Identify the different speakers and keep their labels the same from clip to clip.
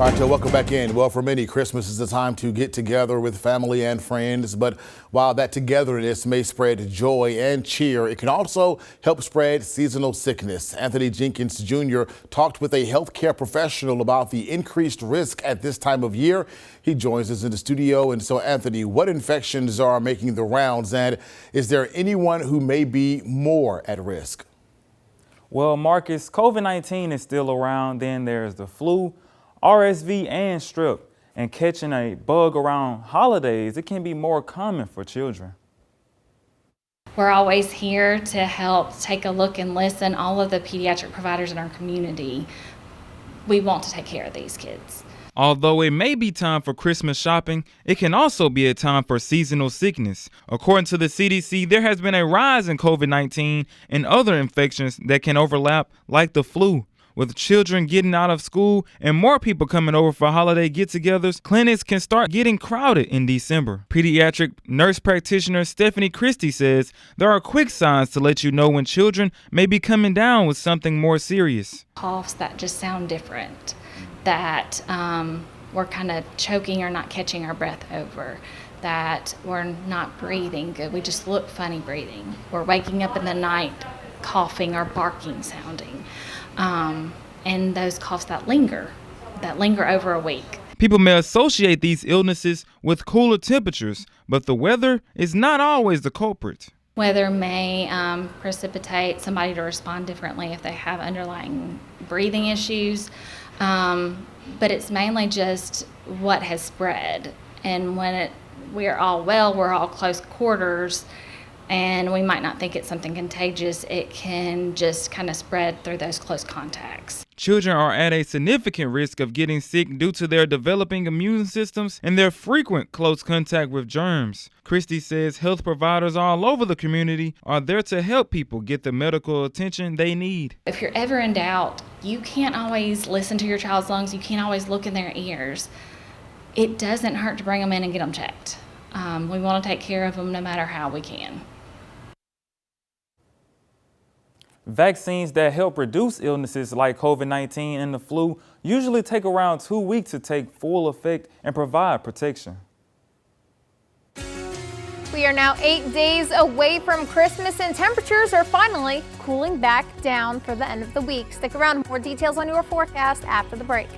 Speaker 1: All right, Joe, welcome back in. Well, for many, Christmas is a time to get together with family and friends. But while that togetherness may spread joy and cheer, it can also help spread seasonal sickness. Anthony Jenkins Jr. talked with a healthcare professional about the increased risk at this time of year. He joins us in the studio. And so, Anthony, what infections are making the rounds? And is there anyone who may be more at risk?
Speaker 2: Well, Marcus, COVID-19 is still around. Then there's the flu, RSV, and strep. And catching a bug around holidays, it can be more common for children.
Speaker 3: We're always here to help take a look and listen. All of the pediatric providers in our community, we want to take care of these kids.
Speaker 2: Although it may be time for Christmas shopping, it can also be a time for seasonal sickness. According to the CDC, there has been a rise in COVID-19 and other infections that can overlap, like the flu. With children getting out of school and more people coming over for holiday get-togethers, clinics can start getting crowded in December. Pediatric nurse practitioner Stephanie Christie says there are quick signs to let you know when children may be coming down with something more serious.
Speaker 3: Coughs that just sound different, that we're kind of choking or not catching our breath over, that we're not breathing good. We just look funny breathing. We're waking up in the night coughing or barking sounding. And those coughs that linger over a week.
Speaker 2: People may associate these illnesses with cooler temperatures, but the weather is not always the culprit.
Speaker 3: Weather may precipitate somebody to respond differently if they have underlying breathing issues, but it's mainly just what has spread. And when we're all well, we're all close quarters, and we might not think it's something contagious. It can just kind of spread through those close contacts.
Speaker 2: Children are at a significant risk of getting sick due to their developing immune systems and their frequent close contact with germs. Christie says health providers all over the community are there to help people get the medical attention they need.
Speaker 3: If you're ever in doubt, you can't always listen to your child's lungs. You can't always look in their ears. It doesn't hurt to bring them in and get them checked. We want to take care of them no matter how we can.
Speaker 2: Vaccines that help reduce illnesses like COVID-19 and the flu usually take around 2 weeks to take full effect and provide protection.
Speaker 4: We are now 8 days away from Christmas and temperatures are finally cooling back down for the end of the week. Stick around, more details on your forecast after the break.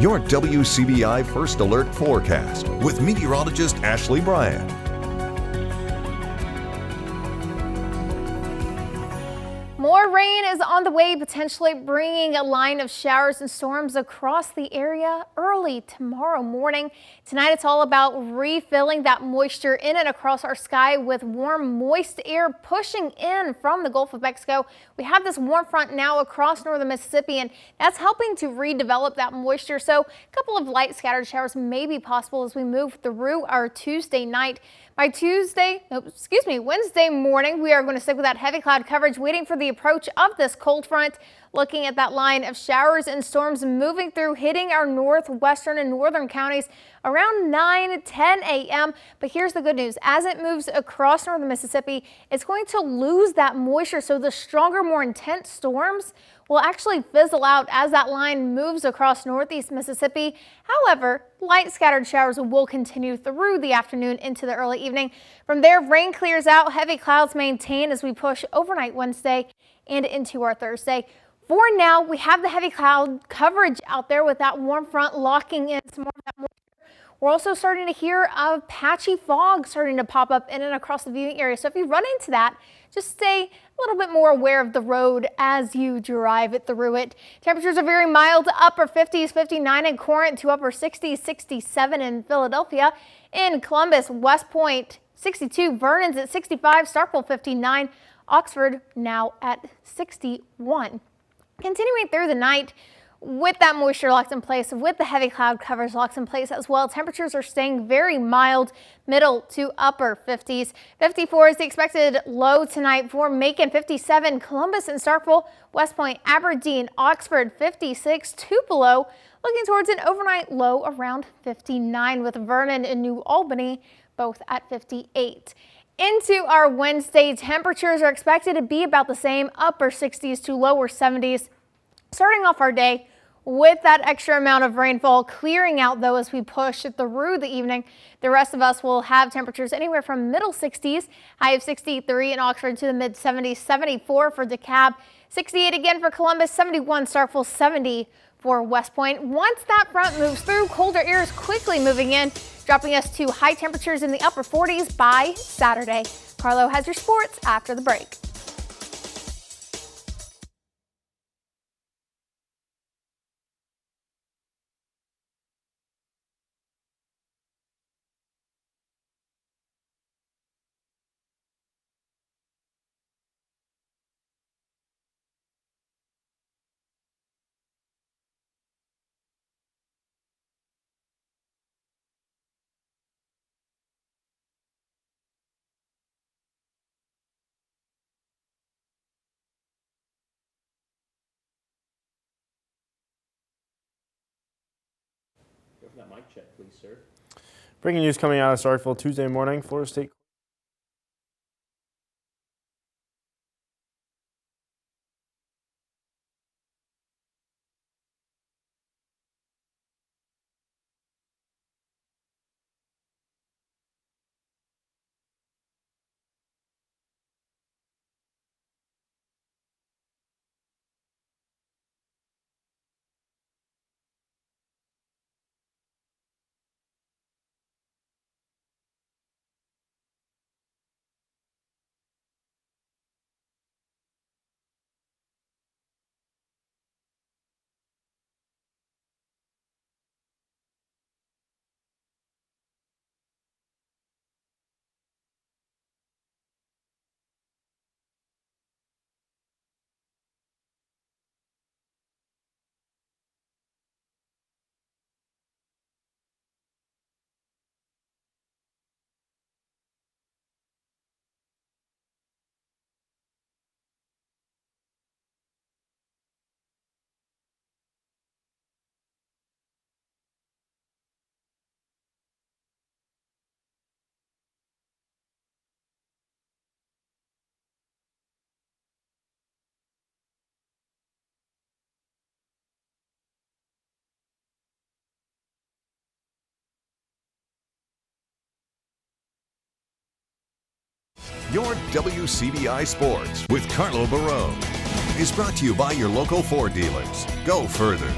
Speaker 5: Your WCBI First Alert forecast with meteorologist Ashley Bryant.
Speaker 4: More rain is on the way, potentially bringing a line of showers and storms across the area early tomorrow morning. Tonight, it's all about refilling that moisture in and across our sky with warm, moist air pushing in from the Gulf of Mexico. We have this warm front now across northern Mississippi, and that's helping to redevelop that moisture. So a couple of light scattered showers may be possible as we move through our Tuesday night. By Wednesday morning, we are going to stick with that heavy cloud coverage, waiting for the approach of this cold front. Looking at that line of showers and storms moving through, hitting our northwestern and northern counties around 9-10 a.m. But here's the good news. As it moves across northern Mississippi, it's going to lose that moisture. So the stronger, more intense storms will actually fizzle out as that line moves across northeast Mississippi. However, light scattered showers will continue through the afternoon into the early evening. From there, rain clears out. Heavy clouds maintain as we push overnight Wednesday and into our Thursday. For now, we have the heavy cloud coverage out there with that warm front locking in some more of that moisture. We're also starting to hear of patchy fog starting to pop up in and across the viewing area. So if you run into that, just stay a little bit more aware of the road as you drive it through it. Temperatures are very mild, upper 50s, 59 in Corinth to upper 60s, 67 in Philadelphia. In Columbus, West Point 62, Vernon's at 65, Starkville 59, Oxford now at 61. Continuing through the night, with that moisture locked in place, with the heavy cloud covers locked in place as well, temperatures are staying very mild, middle to upper 50s. 54 is the expected low tonight for Macon, 57, Columbus and Starkville, West Point, Aberdeen, Oxford, 56, Tupelo, looking towards an overnight low around 59 with Vernon and New Albany both at 58. Into our Wednesday, temperatures are expected to be about the same, upper 60s to lower 70s. Starting off our day with that extra amount of rainfall clearing out though as we push through the evening. The rest of us will have temperatures anywhere from middle 60s, high of 63 in Oxford to the mid 70s, 74 for DeKalb, 68 again for Columbus, 71 Starkville, 70 for West Point. Once that front moves through, colder air is quickly moving in, dropping us to high temperatures in the upper 40s by Saturday. Carlo has your sports after the break.
Speaker 6: That mic check, please, sir.
Speaker 7: Breaking news coming out of Starkville Tuesday morning. Florida State
Speaker 5: Your WCBI Sports with Carlo Barone is brought to you by your local Ford dealers. Go further.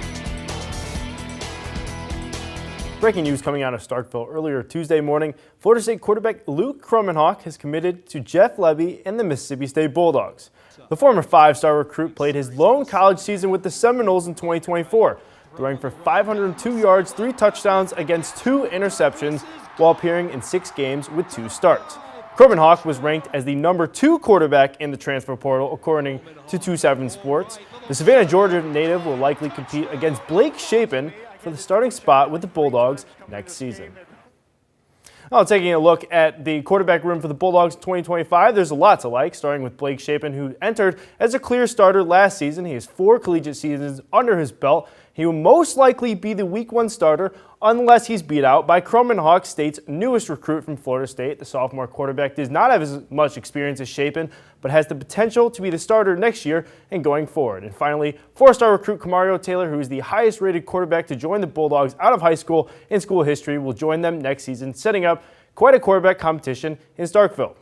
Speaker 7: Breaking news coming out of Starkville earlier Tuesday morning, Florida State quarterback Luke Kromenhoek has committed to Jeff Lebby and the Mississippi State Bulldogs. The former five-star recruit played his lone college season with the Seminoles in 2024, throwing for 502 yards, 3 touchdowns against 2 interceptions while appearing in 6 games with 2 starts. Kromenhoek was ranked as the number 2 quarterback in the transfer portal, according to 27 Sports. The Savannah, Georgia native will likely compete against Blake Shapen for the starting spot with the Bulldogs next season. Now, taking a look at the quarterback room for the Bulldogs 2025, there's a lot to like, starting with Blake Shapen, who entered as a clear starter last season. He has 4 collegiate seasons under his belt. He will most likely be the Week 1 starter unless he's beat out by Kromenhoek, State's newest recruit from Florida State. The sophomore quarterback does not have as much experience as Shapen, but has the potential to be the starter next year and going forward. And finally, 4-star recruit Kamario Taylor, who is the highest-rated quarterback to join the Bulldogs out of high school in school history, will join them next season, setting up quite a quarterback competition in Starkville.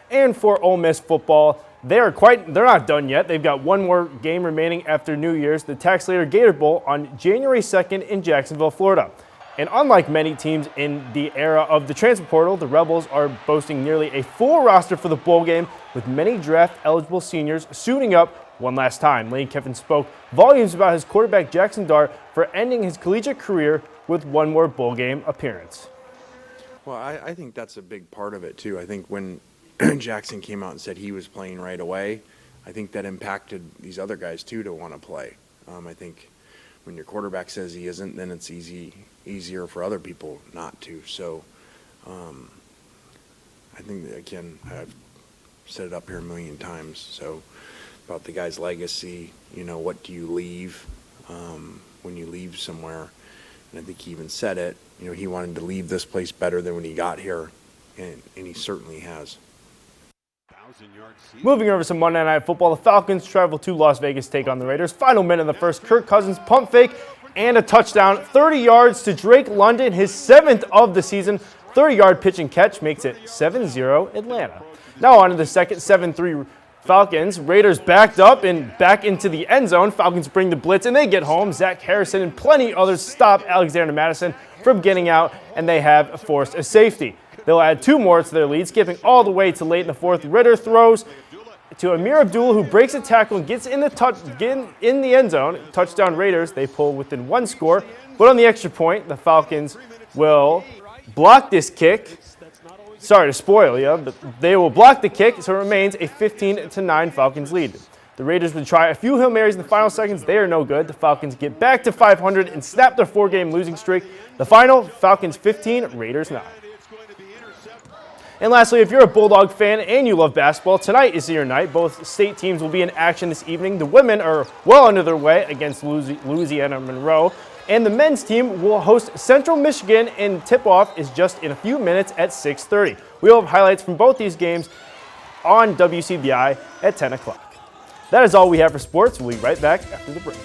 Speaker 7: And for Ole Miss football, they're not done yet. They've got one more game remaining after New Year's, the TaxSlayer Gator Bowl on January 2nd in Jacksonville, Florida. And unlike many teams in the era of the transfer portal, the Rebels are boasting nearly a full roster for the bowl game, with many draft-eligible seniors suiting up one last time. Lane Kiffin spoke volumes about his quarterback Jackson Dart for ending his collegiate career with one more bowl game appearance.
Speaker 8: Well, I think that's a big part of it, too. I think when Jackson came out and said he was playing right away, I think that impacted these other guys, too, to want to play. I think when your quarterback says he isn't, then it's easier for other people not to. So I think, that, again, I've said it up here a million times, so about the guy's legacy, what do you leave when you leave somewhere? And I think he even said it, he wanted to leave this place better than when he got here, and he certainly has.
Speaker 7: Moving over to Monday Night Football, the Falcons travel to Las Vegas to take on the Raiders. Final minute of the first, Kirk Cousins pump fake and a touchdown, 30 yards to Drake London, his 7th of the season. 30-yard pitch and catch makes it 7-0 Atlanta. Now on to the second, 7-3 Falcons. Raiders backed up and back into the end zone. Falcons bring the blitz and they get home. Zach Harrison and plenty others stop Alexander Madison from getting out, and they have forced a safety. They'll add 2 more to their lead, skipping all the way to late in the fourth. Ritter throws to Amir Abdullah, who breaks a tackle and gets in the end zone. Touchdown Raiders. They pull within 1 score, but on the extra point, the Falcons will block this kick. Sorry to spoil you, but they will block the kick, so it remains a 15-9 Falcons lead. The Raiders would try a few Hail Marys in the final seconds. They are no good. The Falcons get back to 500 and snap their 4-game losing streak. The final, Falcons 15, Raiders 9. And lastly, if you're a Bulldog fan and you love basketball, tonight is your night. Both state teams will be in action this evening. The women are well under their way against Louisiana Monroe. And the men's team will host Central Michigan, and tip-off is just in a few minutes at 6:30. We'll have highlights from both these games on WCBI at 10 o'clock. That is all we have for sports. We'll be right back after the break.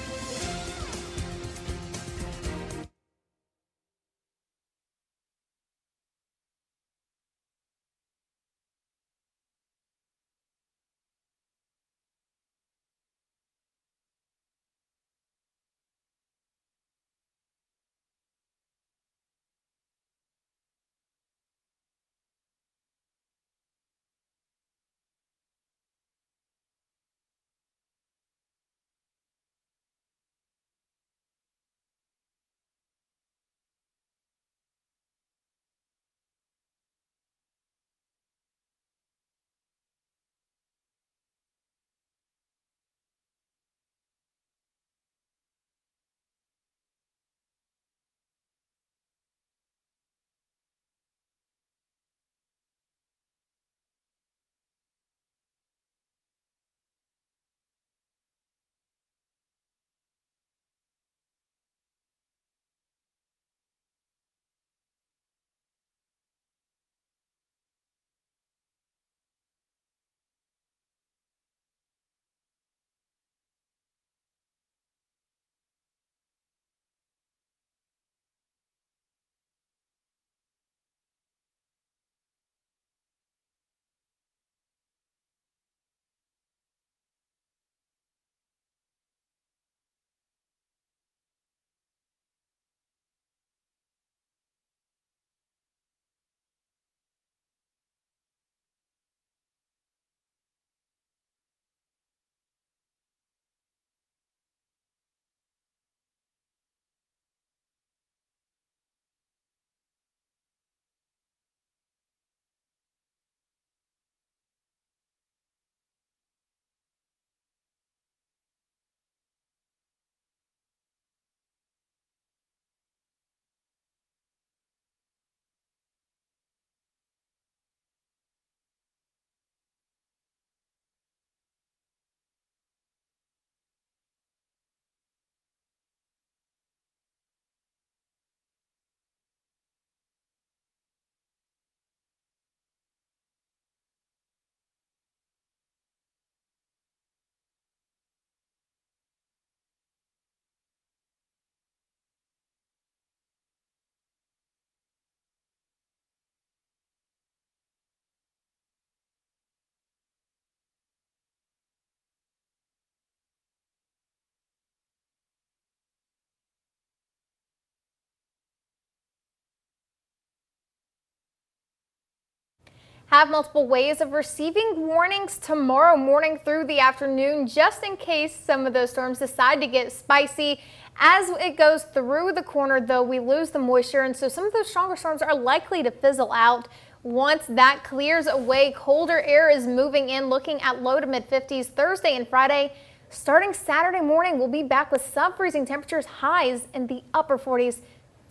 Speaker 4: have multiple ways of receiving warnings tomorrow morning through the afternoon, just in case some of those storms decide to get spicy. As it goes through the corner, though, we lose the moisture, and so some of those stronger storms are likely to fizzle out. Once that clears away, colder air is moving in, looking at low to mid 50s Thursday and Friday. Starting Saturday morning, we'll be back with sub-freezing temperatures, highs in the upper 40s.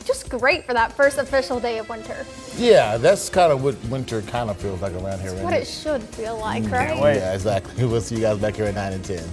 Speaker 4: Just great for that first official day of winter.
Speaker 1: Yeah, that's kind of what winter kind of feels like around here.
Speaker 4: What it should feel like,
Speaker 7: Can't
Speaker 4: right?
Speaker 7: wait.
Speaker 1: Yeah, exactly. We'll see you guys back here at 9 and 10.